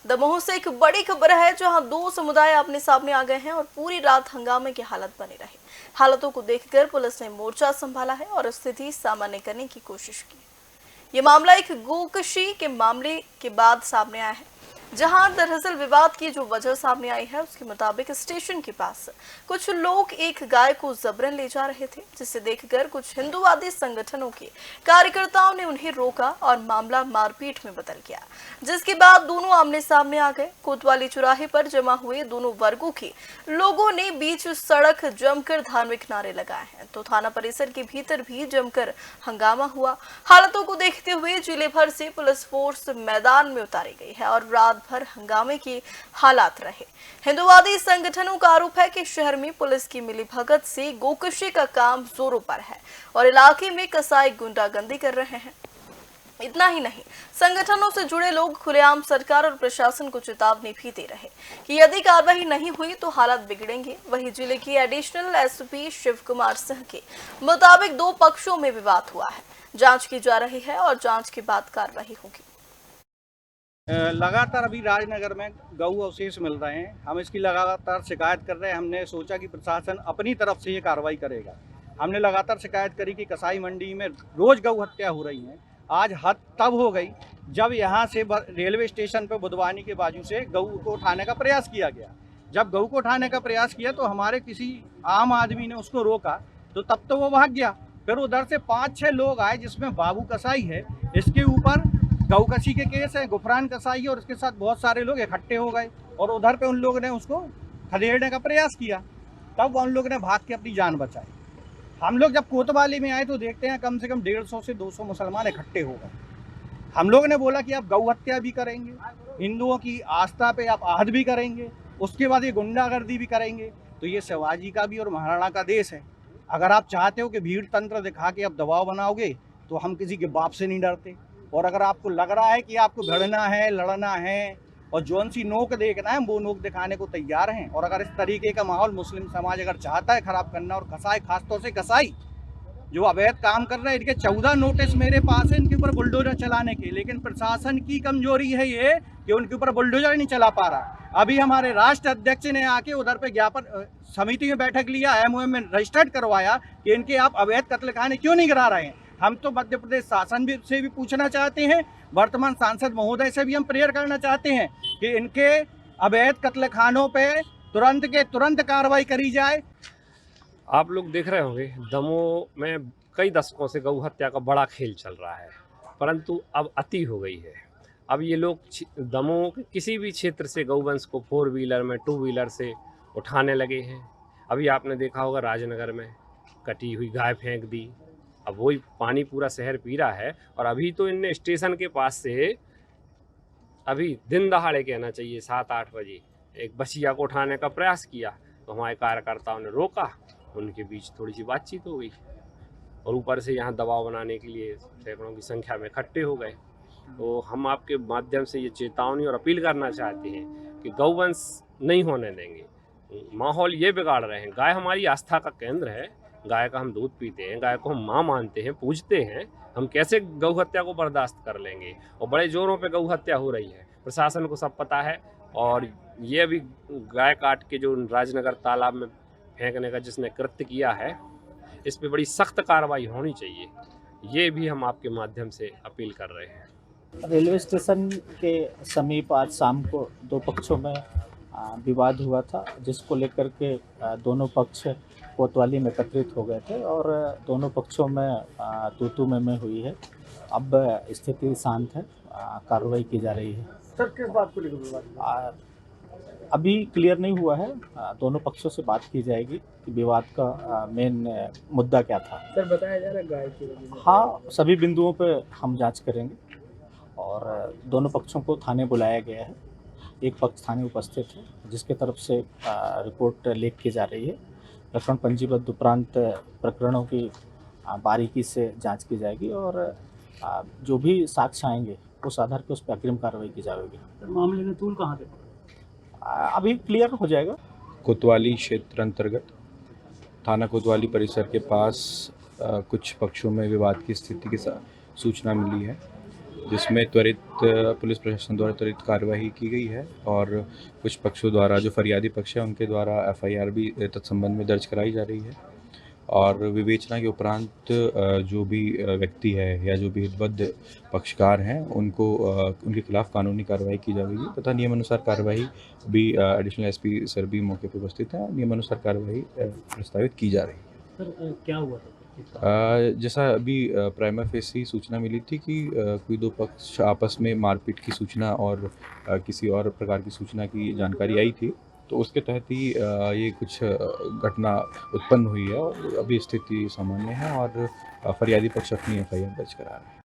दमोह से एक बड़ी खबर है, जहां दो समुदाय आमने सामने आ गए हैं और पूरी रात हंगामे की हालत बनी रही। हालातों को देखकर पुलिस ने मोर्चा संभाला है और स्थिति सामान्य करने की कोशिश की। ये मामला एक गोकशी के मामले के बाद सामने आया है, जहां दरअसल विवाद की जो वजह सामने आई है उसके मुताबिक स्टेशन के पास कुछ लोग एक गाय को जबरन ले जा रहे थे, जिसे देखकर कुछ हिंदूवादी संगठनों के कार्यकर्ताओं ने उन्हें रोका और मामला मारपीट में बदल गया, जिसके बाद दोनों आमने सामने आ गए। कोतवाली चौराहे पर जमा हुए दोनों वर्गों के लोगों ने बीच सड़क जमकर धार्मिक नारे लगाए हैं, तो थाना परिसर के भीतर भी जमकर हंगामा हुआ। हालातों को देखते हुए जिले भर से पुलिस फोर्स मैदान में उतारी गई है और रात भर हंगामे के हालात रहे। हिंदूवादी संगठनों का आरोप है कि शहर में पुलिस की मिलीभगत से गोकशी का काम जोरों पर है और इलाके में कसाई गुंडागर्दी कर रहे हैं। इतना ही नहीं, संगठनों से जुड़े लोग खुलेआम सरकार और प्रशासन को चेतावनी भी दे रहे कि यदि कार्रवाई नहीं हुई तो हालात बिगड़ेंगे। वहीं जिले की एडिशनल एसपी शिव कुमार सिंह के मुताबिक दो पक्षों में विवाद हुआ है, जांच की जा रही है और जांच के बाद कार्रवाई होगी। लगातार अभी राजनगर में गऊ अवशेष मिल रहे हैं। हम इसकी लगातार शिकायत कर रहे हैं। हमने सोचा कि प्रशासन अपनी तरफ से ये कार्रवाई करेगा। हमने लगातार शिकायत करी कि कसाई मंडी में रोज गऊ हत्या हो रही है। आज हद तब हो गई जब यहाँ से रेलवे स्टेशन पर बुधवानी के बाजू से गऊ को उठाने का प्रयास किया गया। जब गऊ को उठाने का प्रयास किया तो हमारे किसी आम आदमी ने उसको रोका, तो तब तो वो भाग गया। फिर उधर से 5-6 लोग आए, जिसमें बाबू कसाई है, इसके ऊपर गौकशी के केस है, गुफरान कसाई है, और उसके साथ बहुत सारे लोग इकट्ठे हो गए और उधर पे उन लोगों ने उसको खदेड़ने का प्रयास किया। तब उन लोगों ने भाग के अपनी जान बचाई। हम लोग जब कोतवाली में आए तो देखते हैं कम से कम 150 से 200 मुसलमान इकट्ठे हो गए। हम लोग ने बोला कि आप गौ हत्या भी करेंगे, हिंदुओं की आस्था पे आप आहत भी करेंगे, उसके बाद ये गुंडागर्दी भी करेंगे, तो ये शिवाजी का भी और महाराणा का देश है। अगर आप चाहते हो कि भीड़ तंत्र दिखा के आप दबाव बनाओगे तो हम किसी के बाप से नहीं डरते। और अगर आपको लग रहा है कि आपको भिड़ना है, लड़ना है और जौन सी नोक देखना है, वो नोक दिखाने को तैयार हैं। और अगर इस तरीके का माहौल मुस्लिम समाज अगर चाहता है खराब करना, और कसाई, खासतौर से कसाई जो अवैध काम कर रहे हैं, इनके 14 नोटिस मेरे पास है इनके ऊपर बुलडोजर चलाने के, लेकिन प्रशासन की कमजोरी है ये कि उनके ऊपर बुलडोजर नहीं चला पा रहा। अभी हमारे राष्ट्र अध्यक्ष ने आके उधर पे ज्ञापन समिति में बैठक लिया, MOM में रजिस्टर्ड करवाया कि इनके आप अवैध कत्लखाने क्यों नहीं गिरा रहे हैं। हम तो मध्य प्रदेश शासन से भी पूछना चाहते हैं, वर्तमान सांसद महोदय से भी हम प्रेयर करना चाहते हैं कि इनके अवैध कत्लखानों पे तुरंत के तुरंत कार्रवाई करी जाए। आप लोग देख रहे होंगे दमोह में कई दशकों से गौ हत्या का बड़ा खेल चल रहा है, परंतु अब अति हो गई है। अब ये लोग दमोह के किसी भी क्षेत्र से गौवंश को 4 व्हीलर में, 2 व्हीलर से उठाने लगे हैं। अभी आपने देखा होगा राजनगर में कटी हुई गाय फेंक दी। अब वही पानी पूरा शहर पी रहा है। और अभी तो इनने स्टेशन के पास से अभी दिन दहाड़े कहना चाहिए 7-8 बजे एक बछिया को उठाने का प्रयास किया, तो हमारे कार्यकर्ताओं ने रोका। उनके बीच थोड़ी सी बातचीत हो गई और ऊपर से यहाँ दबाव बनाने के लिए सैकड़ों की संख्या में इकट्ठे हो गए। तो हम आपके माध्यम से ये चेतावनी और अपील करना चाहते हैं कि गौवंश नहीं होने देंगे। माहौल ये बिगाड़ रहे हैं। गाय हमारी आस्था का केंद्र है, गाय का हम दूध पीते हैं, गाय को हम माँ मानते हैं, पूजते हैं। हम कैसे गौ हत्या को बर्दाश्त कर लेंगे। और बड़े जोरों पे गौ हत्या हो रही है, प्रशासन को सब पता है। और ये अभी गाय काट के जो राजनगर तालाब में फेंकने का जिसने कृत्य किया है, इस पे बड़ी सख्त कार्रवाई होनी चाहिए। ये भी हम आपके माध्यम से अपील कर रहे हैं। रेलवे स्टेशन के समीप आज शाम को दो पक्षों में विवाद हुआ था, जिसको लेकर के दोनों पक्ष कोतवाली में एकत्रित हो गए थे और दोनों पक्षों में तू-तू मैं हुई है। अब स्थिति शांत है, कार्रवाई की जा रही है। सर, किस बात को लेकर विवाद? अभी क्लियर नहीं हुआ है। दोनों पक्षों से बात की जाएगी कि विवाद का मेन मुद्दा क्या था। सर, बताया जा रहा है गाय की वजह से। हाँ, सभी बिंदुओं पे हम जांच करेंगे और दोनों पक्षों को थाने बुलाया गया है। एक पक्ष थाने उपस्थित है, जिसके तरफ से रिपोर्ट लिख की जा रही है। प्रकरण पंजीबद्ध उपरांत प्रकरणों की बारीकी से जांच की जाएगी और जो भी साक्ष्य आएंगे उस आधार पर उस पर अग्रिम कार्रवाई की जाएगी। मामले में तूल कहाँ से? अभी क्लियर हो जाएगा। कोतवाली क्षेत्र अंतर्गत थाना कोतवाली परिसर के पास कुछ पक्षों में विवाद की स्थिति की सूचना मिली है। जिसमें त्वरित पुलिस प्रशासन द्वारा त्वरित कार्यवाही की गई है और कुछ पक्षों द्वारा, जो फरियादी पक्ष है उनके द्वारा एफआईआर भी तत्संबंध में दर्ज कराई जा रही है और विवेचना के उपरांत जो भी व्यक्ति है या जो भी हितबद्ध पक्षकार हैं उनको उनके खिलाफ कानूनी कार्रवाई की जाएगी तथा नियमानुसार कार्रवाई भी एडिशनल एसपी सर भी मौके पर उपस्थित हैं। नियमानुसार कार्रवाई प्रस्तावित की जा रही है। सर क्या हुआ था? जैसा अभी प्राइमा फेसी सूचना मिली थी कि कोई दो पक्ष आपस में मारपीट की सूचना और किसी और प्रकार की सूचना की जानकारी आई थी, तो उसके तहत ही ये कुछ घटना उत्पन्न हुई है और अभी स्थिति सामान्य है और फरियादी पक्ष अपनी एफआईआर दर्ज करा रहा है।